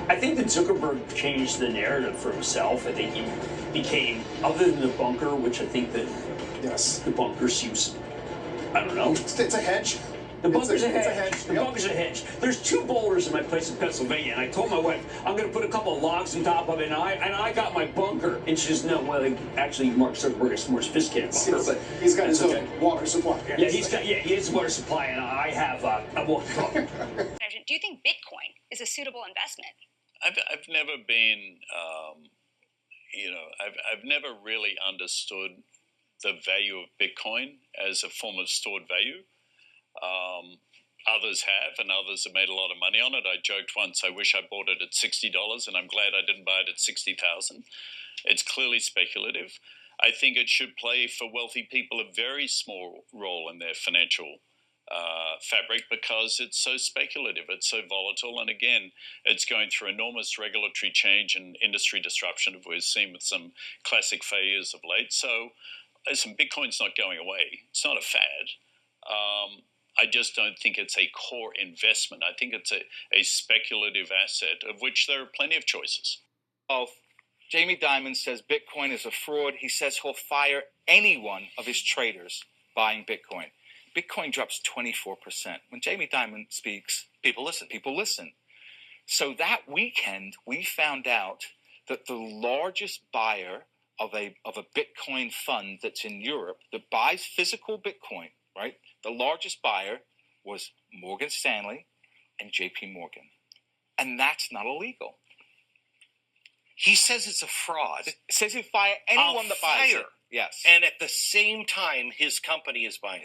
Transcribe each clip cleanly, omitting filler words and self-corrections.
I think that Zuckerberg changed the narrative for himself. I think he became, other than the bunker, which I think that the bunker seems, I don't know. It's a hedge. The bunker's a hedge. It's a hedge. The bunker's a hedge. There's 2 boulders in my place in Pennsylvania, and I told my wife, I'm going to put a couple of logs on top of it, and I got my bunker. And she says, no, well, actually, Mark Zuckerberg is a more sophisticated bunker, but he's got his own water supply. Yeah, he has water supply, and I have a water supply. Do you think Bitcoin is a suitable investment? I've never been, I've never really understood the value of Bitcoin as a form of stored value. Others have, and others have made a lot of money on it. I joked once, I wish I bought it at $60, and I'm glad I didn't buy it at $60,000. It's clearly speculative. I think it should play for wealthy people a very small role in their financial fabric because it's so speculative, it's so volatile, and again, it's going through enormous regulatory change and industry disruption, as we've seen with some classic failures of late. So, listen, Bitcoin's not going away. It's not a fad. I just don't think it's a core investment. I think it's a speculative asset of which there are plenty of choices. Jamie Dimon says Bitcoin is a fraud. He says he'll fire any one of his traders buying Bitcoin. Bitcoin drops 24%. When Jamie Dimon speaks, people listen. So that weekend, we found out that the largest buyer of a Bitcoin fund that's in Europe that buys physical Bitcoin, right? The largest buyer was Morgan Stanley and JP Morgan. And that's not illegal. He says it's a fraud. It says he'll fire anyone that buys it. Yes. And at the same time, his company is buying.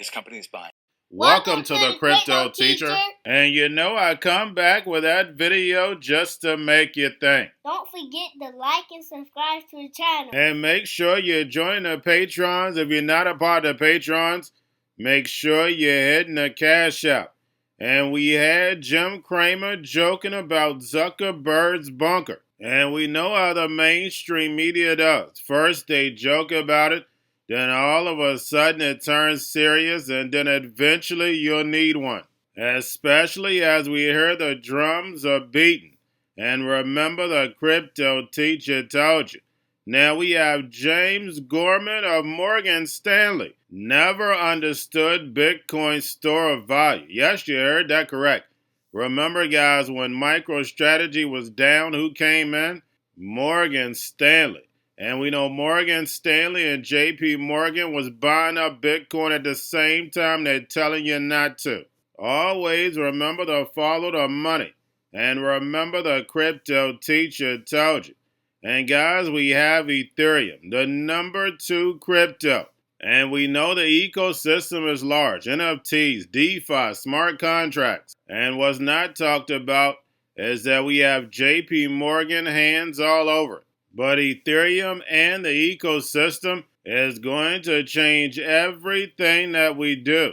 Welcome to the Crypto Teacher. And you know I come back with that video just to make you think. Don't forget to like and subscribe to the channel. And make sure you join the Patrons. If you're not a part of the Patrons, make sure you're hitting the Cash App. And we had Jim Cramer joking about Zuckerberg's bunker. And we know how the mainstream media does. First they joke about it, then all of a sudden it turns serious, and then eventually you'll need one. Especially as we hear the drums are beating. And remember, the Crypto Teacher told you. Now we have James Gorman of Morgan Stanley. Never understood Bitcoin's store of value. Yes, you heard that correct. Remember, guys, when MicroStrategy was down, who came in? Morgan Stanley. And we know Morgan Stanley and JP Morgan was buying up Bitcoin at the same time they're telling you not to. Always remember to follow the money. And remember, the Crypto Teacher told you. And guys, we have Ethereum, the number 2 crypto. And we know the ecosystem is large. NFTs, DeFi, smart contracts. And what's not talked about is that we have JP Morgan hands all over it. But Ethereum and the ecosystem is going to change everything that we do.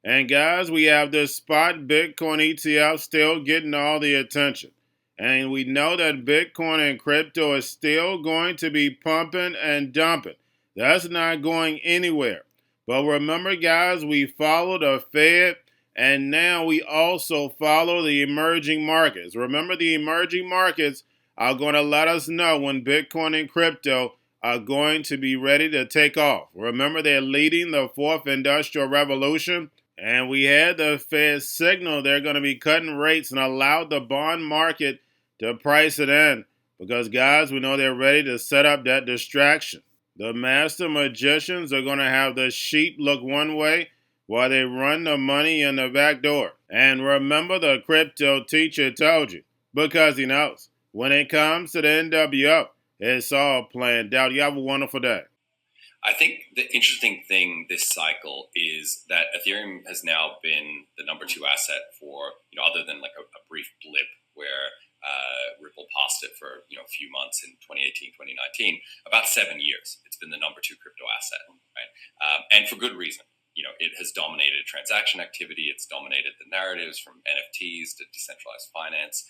And guys, we have this spot Bitcoin ETF still getting all the attention. And we know that Bitcoin and crypto is still going to be pumping and dumping. That's not going anywhere. But remember, guys, we follow the Fed, and now we also follow the emerging markets. Remember, the emerging markets are going to let us know when Bitcoin and crypto are going to be ready to take off. Remember, they're leading the 4th Industrial Revolution, and we had the Fed signal they're going to be cutting rates and allow the bond market to price it in. Because, guys, we know they're ready to set up that distraction. The master magicians are going to have the sheep look one way while they run the money in the back door. And remember, the Crypto Teacher told you, because he knows. When it comes to the NWO, it's all planned out. You have a wonderful day. I think the interesting thing this cycle is that Ethereum has now been the number 2 asset for, other than like a brief blip where Ripple passed it for, a few months in 2018, 2019, about 7 years. It's been the number 2 crypto asset, right? And for good reason. It has dominated transaction activity. It's dominated the narratives from NFTs to decentralized finance.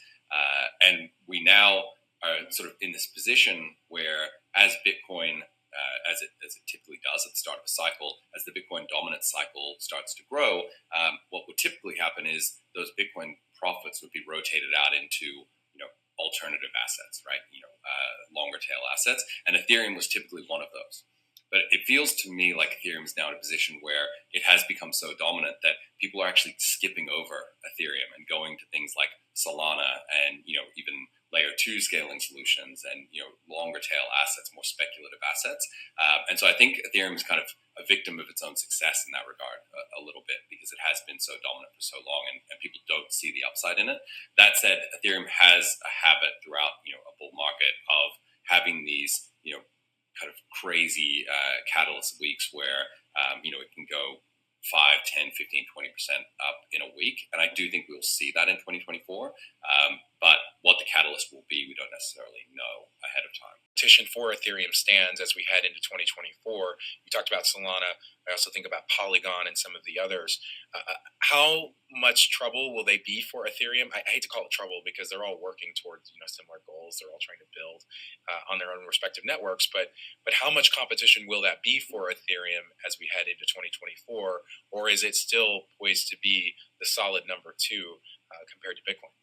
And we now are sort of in this position where as Bitcoin, as it typically does at the start of a cycle, as the Bitcoin dominance cycle starts to grow, what would typically happen is those Bitcoin profits would be rotated out into alternative assets, right? Longer tail assets, and Ethereum was typically one of those. But it feels to me like Ethereum is now in a position where it has become so dominant that people are actually skipping over Ethereum and going to things like Solana and even layer 2 scaling solutions and longer tail assets, more speculative assets. And so I think Ethereum is kind of a victim of its own success in that regard a little bit, because it has been so dominant for so long and people don't see the upside in it. That said, Ethereum has a habit throughout a bull market of having these kind of crazy catalyst weeks where it can go 5, 10, 15, 20% up in a week. And I do think we'll see that in 2024. But what the catalyst will be, we don't necessarily know ahead of time. Competition for Ethereum stands as we head into 2024. You talked about Solana. I also think about Polygon and some of the others. How much trouble will they be for Ethereum? I hate to call it trouble because they're all working towards similar goals. They're all trying to build on their own respective networks. But how much competition will that be for Ethereum as we head into 2024? Or is it still poised to be the solid number 2 compared to Bitcoin?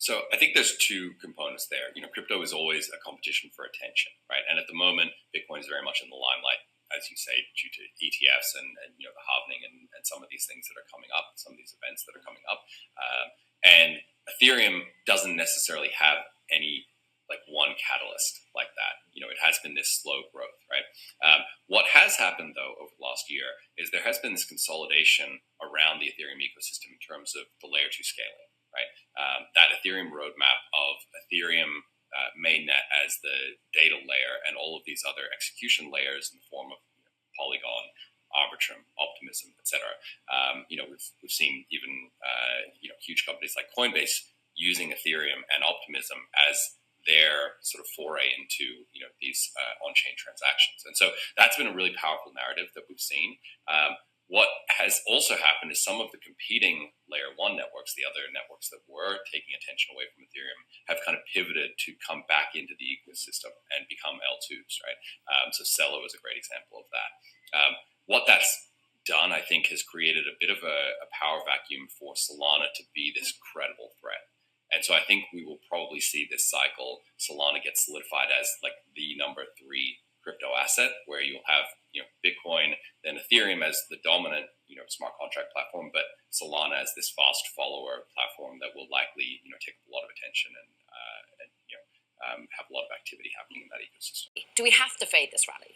So I think there's two components there. Crypto is always a competition for attention, right? And at the moment, Bitcoin is very much in the limelight, as you say, due to ETFs and the halvening and some of these things that are coming up, some of these events that are coming up. And Ethereum doesn't necessarily have any one catalyst like that. It has been this slow growth, right? What has happened though over the last year is there has been this consolidation around the Ethereum ecosystem in terms of the layer 2 scaling. Right, that Ethereum roadmap of Ethereum mainnet as the data layer and all of these other execution layers in the form of Polygon, Arbitrum, Optimism, etc. We've seen even huge companies like Coinbase using Ethereum and Optimism as their sort of foray into these on-chain transactions, and so that's been a really powerful narrative that we've seen. What has also happened is some of the competing layer 1 networks, the other networks that were taking attention away from Ethereum, have kind of pivoted to come back into the ecosystem and become L2s, right? So Saylor is a great example of that. What that's done, I think, has created a bit of a power vacuum for Solana to be this credible threat. And so I think we will probably see this cycle, Solana get solidified as the number 3 crypto asset, where you'll have Bitcoin, then Ethereum as the dominant smart contract platform, but Solana as this fast follower platform that will likely take a lot of attention and have a lot of activity happening in that ecosystem. Do we have to fade this rally?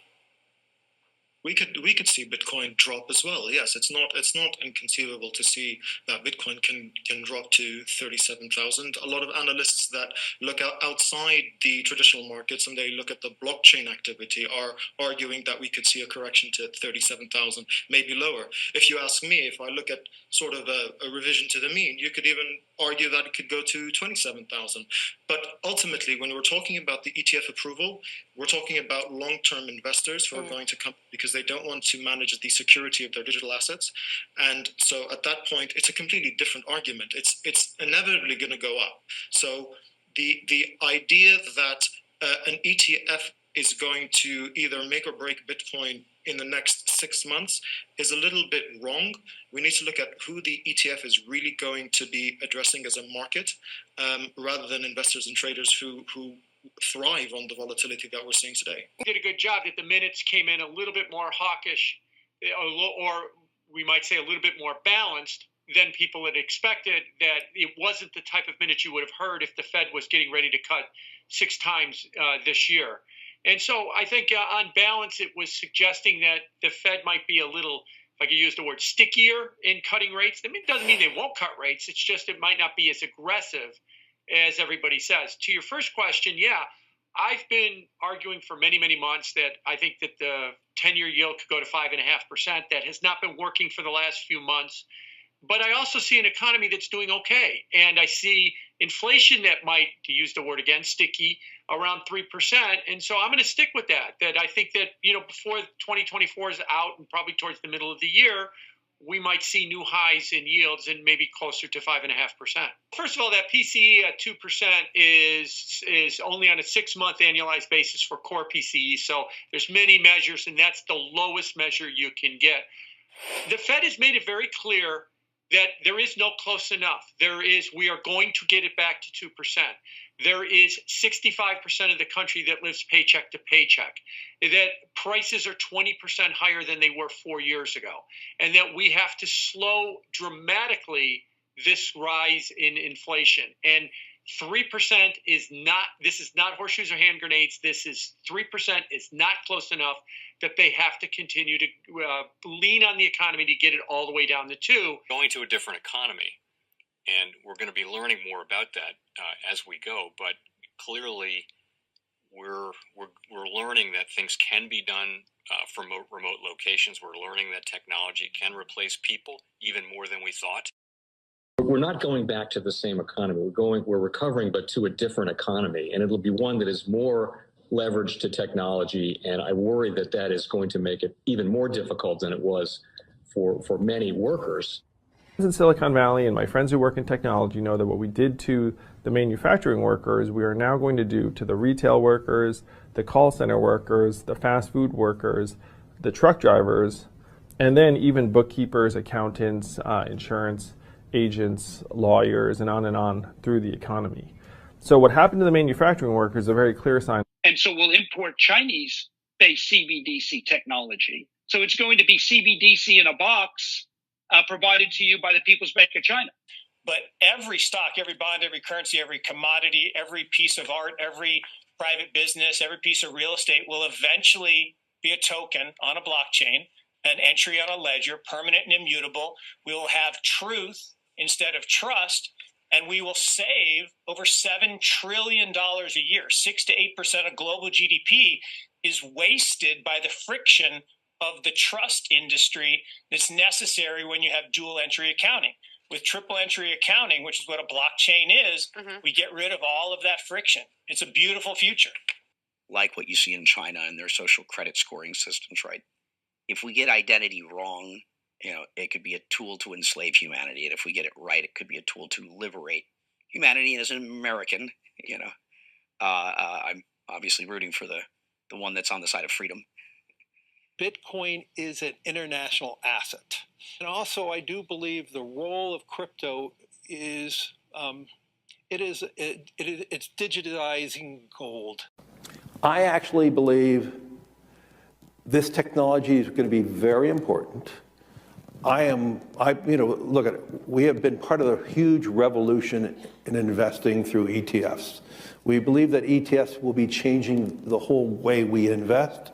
We could see Bitcoin drop as well. Yes, it's not inconceivable to see that Bitcoin can drop to 37,000. A lot of analysts that look outside the traditional markets and they look at the blockchain activity are arguing that we could see a correction to 37,000, maybe lower. If you ask me, if I look at sort of a revision to the mean, you could even argue that it could go to 27,000. But ultimately, when we're talking about the ETF approval, we're talking about long-term investors who are going to come because they don't want to manage the security of their digital assets. And so at that point, it's a completely different argument. It's inevitably going to go up. So the idea that an ETF is going to either make or break Bitcoin in the next 6 months is a little bit wrong. We need to look at who the ETF is really going to be addressing as a market, rather than investors and traders who thrive on the volatility that we're seeing today. Did a good job that the minutes came in a little bit more hawkish, or we might say a little bit more balanced than people had expected, that it wasn't the type of minutes you would have heard if the Fed was getting ready to cut 6 times this year. And so I think on balance, it was suggesting that the Fed might be a little, if I could use the word, stickier in cutting rates. I mean, it doesn't mean they won't cut rates. It's just it might not be as aggressive as everybody says. To your first question, yeah, I've been arguing for many, many months that I think that the 10-year yield could go to 5.5%. That has not been working for the last few months. But I also see an economy that's doing okay. And I see inflation that might, to use the word again, sticky, around 3%. And so I'm going to stick with that I think that, before 2024 is out and probably towards the middle of the year, we might see new highs in yields and maybe closer to 5.5%. First of all, that PCE at 2% is only on a 6-month annualized basis for core PCE. So there's many measures, and that's the lowest measure you can get. The Fed has made it very clear that there is no close enough. We are going to get it back to 2%. there is 65% of the country that lives paycheck to paycheck, that prices are 20% higher than they were 4 years ago, and that we have to slow dramatically this rise in inflation. And 3% is not, this is not horseshoes or hand grenades. This is 3% is not close enough, that they have to continue to lean on the economy to get it all the way down to 2. Going to a different economy. And we're going to be learning more about that as we go. But clearly, we're learning that things can be done from remote locations. We're learning that technology can replace people even more than we thought. We're not going back to the same economy. We're recovering, but to a different economy, and it'll be one that is more leveraged to technology. And I worry that that is going to make it even more difficult than it was for many workers. In Silicon Valley, and my friends who work in technology know that what we did to the manufacturing workers, we are now going to do to the retail workers, the call center workers, the fast food workers, the truck drivers, and then even bookkeepers, accountants, insurance agents, lawyers, and on through the economy. So what happened to the manufacturing workers is a very clear sign. And so we'll import Chinese-based CBDC technology. So it's going to be CBDC in a box provided to you by the People's Bank of China. But every stock, every bond, every currency, every commodity, every piece of art, every private business, every piece of real estate will eventually be a token on a blockchain, an entry on a ledger, permanent and immutable. We will have truth instead of trust, and we will save over $7 trillion a year. 6 to 8% of global GDP is wasted by the friction of the trust industry that's necessary when you have dual entry accounting. With triple entry accounting, which is what a blockchain is, we get rid of all of that friction. It's a beautiful future. Like what you see in China and their social credit scoring systems, right? If we get identity wrong, it could be a tool to enslave humanity. And if we get it right, it could be a tool to liberate humanity. And as an American, I'm obviously rooting for the one that's on the side of freedom. Bitcoin is an international asset. And also, I do believe the role of crypto is, it's digitizing gold. I actually believe this technology is going to be very important. Look at it. We have been part of a huge revolution in investing through ETFs. We believe that ETFs will be changing the whole way we invest.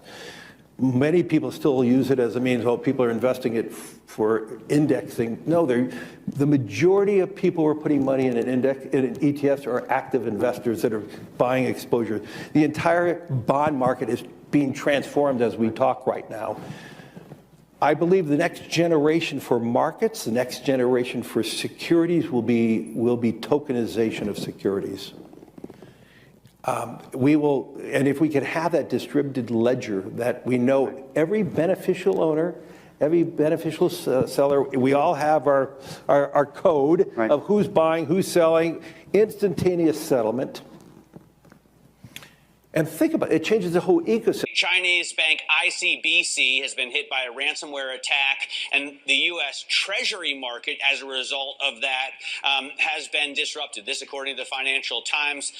Many people still use it as a means, people are investing it for indexing. No, the majority of people who are putting money in in ETFs are active investors that are buying exposure. The entire bond market is being transformed as we talk right now. I believe the next generation for markets, the next generation for securities will be tokenization of securities. And if we could have that distributed ledger that we know every beneficial owner, every beneficial seller, we all have our code of who's buying, who's selling, instantaneous settlement. And think about it, it changes the whole ecosystem. Chinese bank ICBC has been hit by a ransomware attack, and the U.S. Treasury market, as a result of that, has been disrupted. This, according to the Financial Times.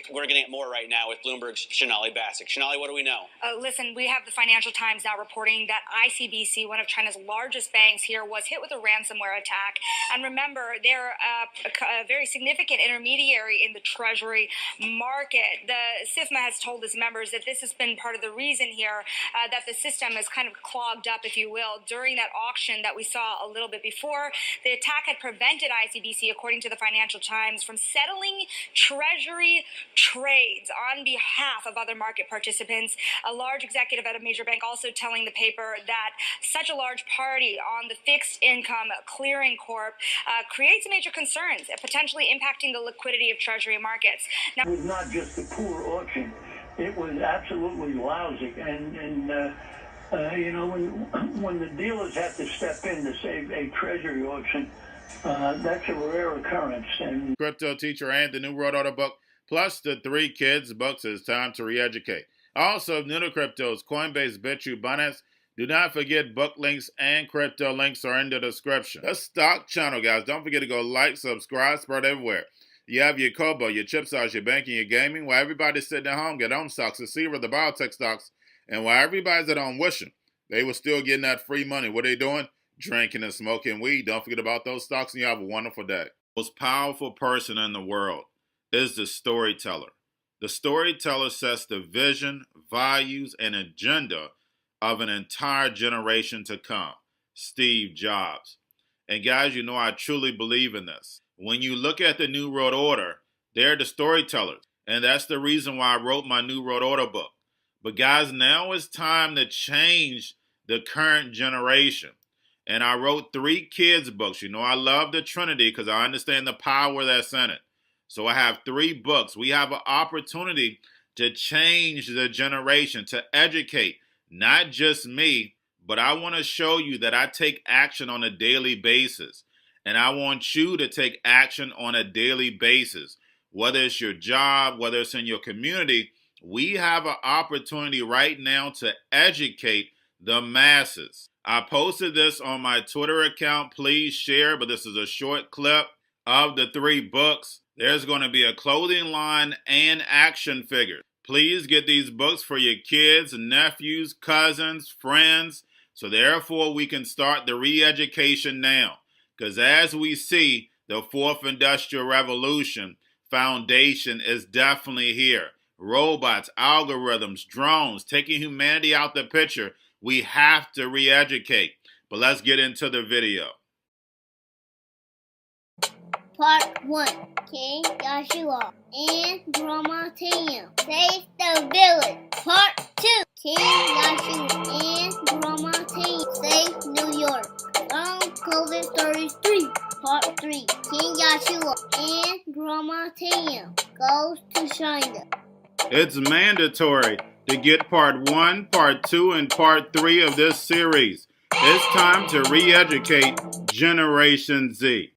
We're getting it more right now with Bloomberg's Sonali Basak. Sonali, what do we know? Listen, we have the Financial Times now reporting that ICBC, one of China's largest banks here, was hit with a ransomware attack. And remember, they're a very significant intermediary in the Treasury market. The SIFMA has told its members that this has been part of the reason here that the system is kind of clogged up, if you will, during that auction that we saw a little bit before. The attack had prevented ICBC, according to the Financial Times, from settling Treasury trades on behalf of other market participants. A large executive at a major bank also telling the paper that such a large party on the fixed income clearing corp creates major concerns, potentially impacting the liquidity of Treasury markets. Now, it was not just a poor auction. It was absolutely lousy, and when the dealers have to step in to save a treasury auction, that's a rare occurrence. And Cryptoteacher and the New World Order book, plus the 3 Kids books. It's time to re-educate. Also, new to cryptos, Coinbase, Bitrue, Binance. Do not forget book links and crypto links are in the description. The stock channel, guys. Don't forget to go like, subscribe, spread everywhere. You have your Kobo, your chip stocks, your banking, your gaming. While everybody's sitting at home, get home stocks, the Seaver, the biotech stocks. And while everybody's at home wishing, they were still getting that free money. What are they doing? Drinking and smoking weed. Don't forget about those stocks, and you have a wonderful day. The most powerful person in the world is the storyteller. The storyteller sets the vision, values, and agenda of an entire generation to come. Steve Jobs. And guys, you know I truly believe in this. When you look at the New World Order, they're the storytellers. And that's the reason why I wrote my New World Order book. But guys, now it's time to change the current generation. And I wrote 3 kids' books. You know I love the Trinity because I understand the power that's in it. So I have 3 books. We have an opportunity to change the generation, to educate, not just me, but I want to show you that I take action on a daily basis. And I want you to take action on a daily basis. Whether it's your job, whether it's in your community, we have an opportunity right now to educate the masses. I posted this on my Twitter account. Please share, but this is a short clip of the 3 books. There's going to be a clothing line and action figures. Please get these books for your kids, nephews, cousins, friends, so therefore we can start the re-education now. Because as we see, the 4th Industrial Revolution foundation is definitely here. Robots, algorithms, drones, taking humanity out the picture. We have to re-educate. But let's get into the video. Part 1. King Joshua and Grandma Tam save the village. Part 2. King Joshua and Grandma Tam save New York from COVID 33. Part 3. King Joshua and Grandma Tam goes to China. It's mandatory to get part 1, part 2, and part 3 of this series. It's time to re-educate Generation Z.